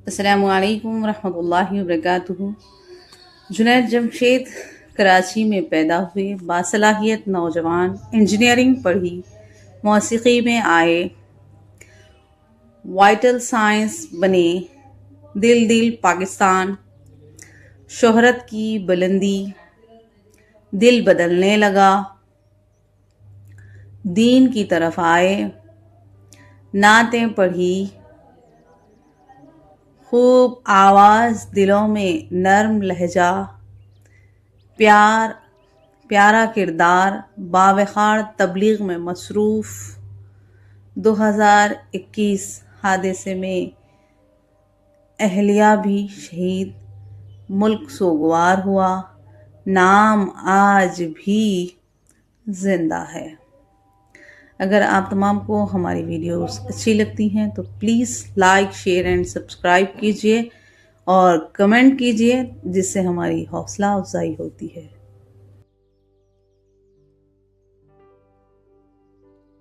السلام علیکم ورحمۃ اللہ وبرکاتہ۔ جنید جمشید کراچی میں پیدا ہوئے، باصلاحیت نوجوان، انجینئرنگ پڑھی، موسیقی میں آئے، وائٹل سائنس بنے، دل دل پاکستان، شہرت کی بلندی، دل بدلنے لگا، دین کی طرف آئے، نعتیں پڑھی، خوب آواز، دلوں میں نرم لہجہ، پیارا کردار، باوقار تبلیغ میں مصروف۔ 2021 حادثے میں اہلیہ بھی شہید، ملک سوگوار ہوا، نام آج بھی زندہ ہے۔ اگر آپ تمام کو ہماری ویڈیوز اچھی لگتی ہیں تو please like, share and subscribe کیجیے اور کمنٹ کیجیے، جس سے ہماری حوصلہ افزائی ہوتی ہے۔